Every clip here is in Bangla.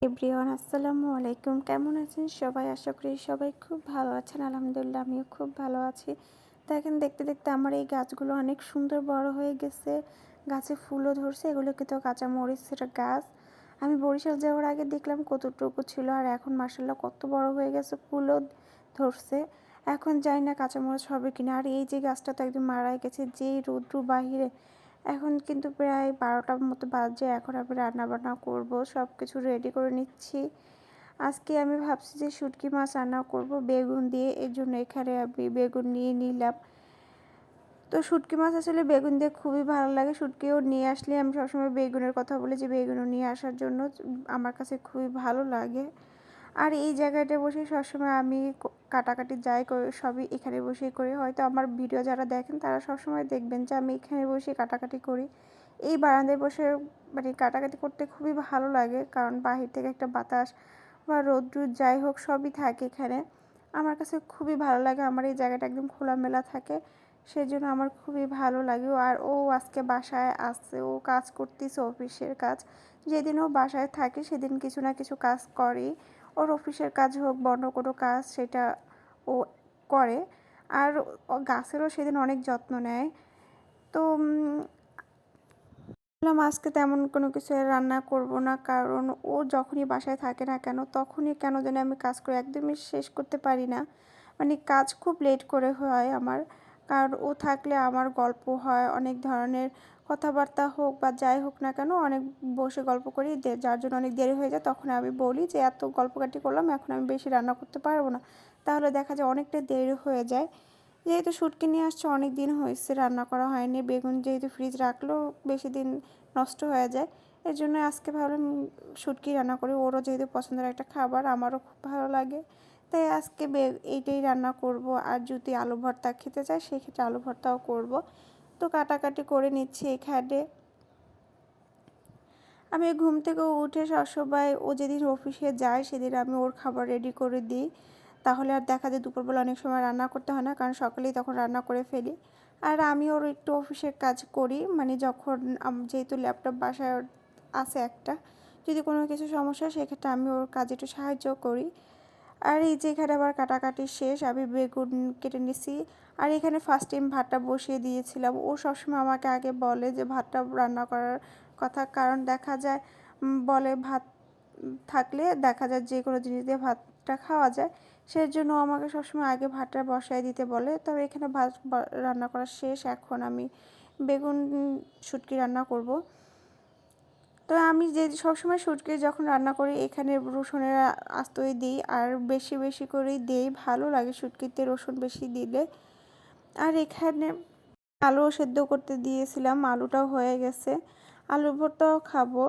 এভরিওয়ান আসসালামু আলাইকুম। কেমন আছেন সবাই? আশা করি সবাই খুব ভালো আছেন। আলহামদুলিল্লাহ আমিও খুব ভালো আছি। দেখেন দেখতে দেখতে আমার এই গাছগুলো অনেক সুন্দর বড় হয়ে গেছে। গাছে ফুলও ধরছে। এগুলো কিন্তু কাঁচামরিচের গাছ। আমি বরিশাল যাওয়ার আগে দেখলাম কতটুকু ছিল, আর এখন মাশাআল্লাহ কত বড় হয়ে গেছে, ফুলও ধরছে। এখন জানি না কাঁচামরিচ হবে কিনা। আর এই যে গাছটা তো একদম মারা গেছে, যেই রৌদ্র বাহিরে। এখন কিন্তু প্রায় 12টার মতো বাজে। এখন আমি রান্নাবান্না করব, সব কিছু রেডি করে নিচ্ছি। আজকে আমি ভাবছি যে শুটকি মাছ রান্না করব বেগুন দিয়ে, এর জন্য এখানে আমি বেগুন নিয়ে নিলাম। তো শুটকি মাছ আসলে বেগুন দিয়ে খুবই ভালো লাগে। শুটকিও নিয়ে আসলে আমি সবসময় বেগুনের কথা বলি যে বেগুনও নিয়ে আসার জন্য, আমার কাছে খুবই ভালো লাগে। আর এই জায়গাটা বসে সবসময় আমি কাটাকাটি যাই করি, সবই এখানে বসেই করি। হয়তো আমার ভিডিও যারা দেখেন তারা সবসময় দেখবেন যে আমি এখানে বসে কাটাকাটি করি। এই বারান্দায় বসে মানে কাটাকাটি করতে খুবই ভালো লাগে, কারণ বাহির থেকে একটা বাতাস বা রৌদ্র যাই হোক সবই থাকে এখানে। আমার কাছে খুবই ভালো লাগে, আমার এই জায়গাটা একদম খোলামেলা থাকে, সেজন্য আমার খুবই ভালো লাগে। আর ও আজকে বাসায় আসছে, ও কাজ করতেছে, অফিসের কাজ। যেদিন ও বাসায় থাকে সেদিন কিছু না কিছু কাজ করে। ওর অফিসের কাজ হোক বা অন্য কোনো কাজ, সেটা ও করে। আর গাছেরও সেদিন অনেক যত্ন নেয়। তো ভাবলাম আজকে তেমন কোনো কিছু রান্না করব না, কারণ ও যখনই বাসায় থাকে না কেন তখনই কেন জানি আমি কাজ করে একদমই শেষ করতে পারি না। মানে কাজ খুব লেট করে হয় আমার, কারণ ও থাকলে আমার গল্প হয় অনেক ধরনের, কথাবার্তা হোক বা যাই হোক না কেন, অনেক বসে গল্প করি, যার জন্য অনেক দেরি হয়ে যায়। তখন আমি বলি যে এত গল্পকাটি করলাম, এখন আমি বেশি রান্না করতে পারবো না। তাহলে দেখা যায় অনেকটা দেরি হয়ে যায়। যেহেতু শুটকি নিয়ে আসছে, অনেক দিন হয়েছে রান্না করা হয়নি। বেগুন যেহেতু ফ্রিজ রাখলেও বেশি দিন নষ্ট হয়ে যায়, এর জন্য আজকে ভাবলাম শুটকি রান্না করি। ওরও যেহেতু পছন্দের একটা খাবার, আমারও খুব ভালো লাগে, তাই আজকে এইটাই রান্না করব। আর যদি আলু ভর্তা খেতে চাই সেক্ষেত্রে আলু ভর্তাও করব। তো কাটাকাটি করে নিচ্ছি এখানে। আমি ঘুম থেকে উঠে সবসময় ও যেদিন অফিসে যায় সেদিন আমি ওর খাবার রেডি করে দিই। তাহলে আর দেখা যায় দুপুরবেলা অনেক সময় রান্না করতে হয় না, কারণ সকালেই তখন রান্না করে ফেলি। আর আমি ওর একটু অফিসের কাজ করি, মানে যখন যেহেতু ল্যাপটপ বাসায় আছে একটা, যদি কোনো কিছু সমস্যা হয় সেক্ষেত্রে আমি ওর কাজে একটু সাহায্য করি। আর এই যে এখানে আবার কাটাকাটি শেষ, আমি বেগুন কেটে নিছি। আর এখানে ফার্স্ট টাইম ভাতটা বসিয়ে দিয়েছিলাম। ও সবসময় আমাকে আগে বলে যে ভাতটা রান্না করার কথা, কারণ দেখা যায় বলে ভাত থাকলে দেখা যায় যে কোনো জিনিস দিয়ে ভাতটা খাওয়া যায়, সেই জন্য আমাকে সবসময় আগে ভাতটা বসায় দিতে বলে। তবে এখানে ভাত রান্না করা শেষ, এখন আমি বেগুন শুটকি রান্না করব। তো আমি যে সবসময় শুটকি যখন রান্না করি এখানে রসুনের আস্তই দিই, আর বেশি বেশি করেই দিই, ভালো লাগে শুটকিতে রসুন বেশি দিলে। আর এখানে আলু সেদ্ধ করতে দিয়েছিলাম, আলুটাও হয়ে গেছে, আলু ভর্তাও খাবো।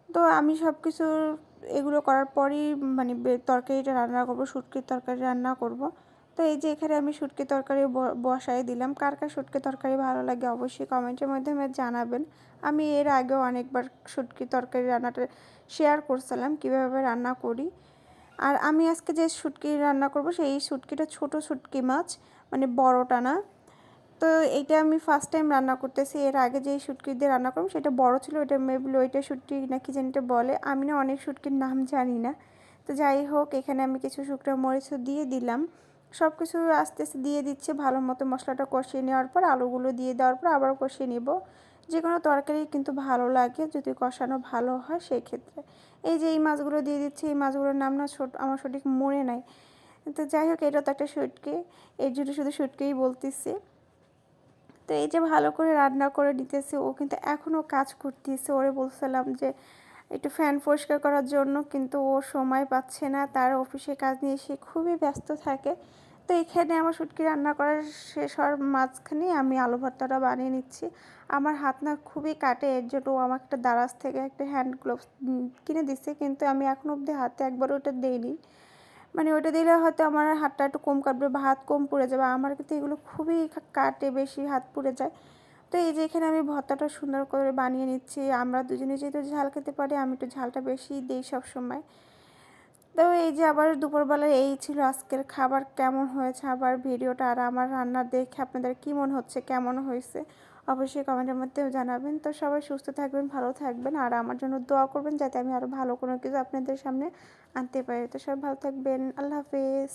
তো আমি সব কিছু এগুলো করার পরই মানে তরকারিটা রান্না করব, শুটকির তরকারি রান্না করব। তো এই যে এখানে আমি শুটকি তরকারি বসাই দিলাম। কার কার শুটকি তরকারি ভালো লাগে অবশ্যই কমেন্টের মাধ্যমে জানাবেন। আমি এর আগেও অনেকবার শুটকি তরকারি রান্নাটা শেয়ার করছিলাম কীভাবে রান্না করি। আর আমি আজকে যে শুটকি রান্না করব সেই শুটকিটা ছোট শুটকি মাছ, মানে বড়টা না। তো এইটা আমি ফার্স্ট টাইম রান্না করতেছি। এর আগে যে শুটকি দিয়ে রান্না করব সেটা বড় ছিল, ওইটা মেবি ওইটা শুটকি না কি জানিটা বলে, আমি না অনেক শুটকির নাম জানি না। তো যাই হোক, এখানে আমি কিছু শুকনো মরিচও দিয়ে দিলাম। সব কিছু আস্তে আস্তে দিয়ে দিচ্ছে, ভালো মতো মশলাটা কষিয়ে নেওয়ার পর আলুগুলো দিয়ে দেওয়ার পর আবার কষিয়ে নেব। যে কোনো তরকারি কিন্তু ভালো লাগে যদি কষানো ভালো হয় সেই ক্ষেত্রে। এই যে এই মাছগুলো দিয়ে দিচ্ছি, এই মাছগুলোর নাম না আমার সঠিক মনে নাই। তো যাই হোক, এটা তো একটা শুটকি, এর জন্য শুধু শুটকিই বলতেছি। তো এই যে ভালো করে রান্না করে নিতেছে, ও কিন্তু এখনও কাজ করতেছে। ওরে বলছিলাম যে একটু ফ্যান পরিষ্কার করার জন্য, কিন্তু ও সময় পাচ্ছে না, তার অফিসে কাজ নিয়ে সে খুবই ব্যস্ত থাকে। তো এখানে আমার শুটকি রান্না করার শেষ হওয়ার মাঝখানে আমি আলু ভর্তাটা বানিয়ে নিচ্ছি। আমার হাত না খুবই কাটে, এর জন্য ও আমাকে একটা দারাজ থেকে একটা হ্যান্ড গ্লোভস কিনে দিচ্ছে, কিন্তু আমি এখনও অবধি হাতে একবারও ওটা দিইনি। মানে ওটা দিলে হয়তো আমার হাতটা একটু কম কাটবে বা হাত কম পুড়ে যাবে, আমার কিন্তু এগুলো খুবই কাটে, বেশি হাত পুড়ে যায়। তো এই যে এখানে আমি ভর্তাটা সুন্দর করে বানিয়ে নিচ্ছি। আমরা দুজনে যেহেতু ঝাল খেতে পারি, আমি একটু ঝালটা বেশি দিই সবসময়। তো এই যে আবার দুপুরবেলায় এই ছিল আজকের খাবার। কেমন হয়েছে আবার ভিডিওটা আর আমার রান্না দেখে আপনাদের কী মনে হচ্ছে, কেমন হয়েছে অবশ্যই কমেন্টের মধ্যেও জানাবেন। তো সবাই সুস্থ থাকবেন, ভালো থাকবেন আর আমার জন্য দোয়া করবেন যাতে আমি আরও ভালো কোনো কিছু আপনাদের সামনে আনতে পারি। তো সবাই ভালো থাকবেন। আল্লাহ হাফেজ।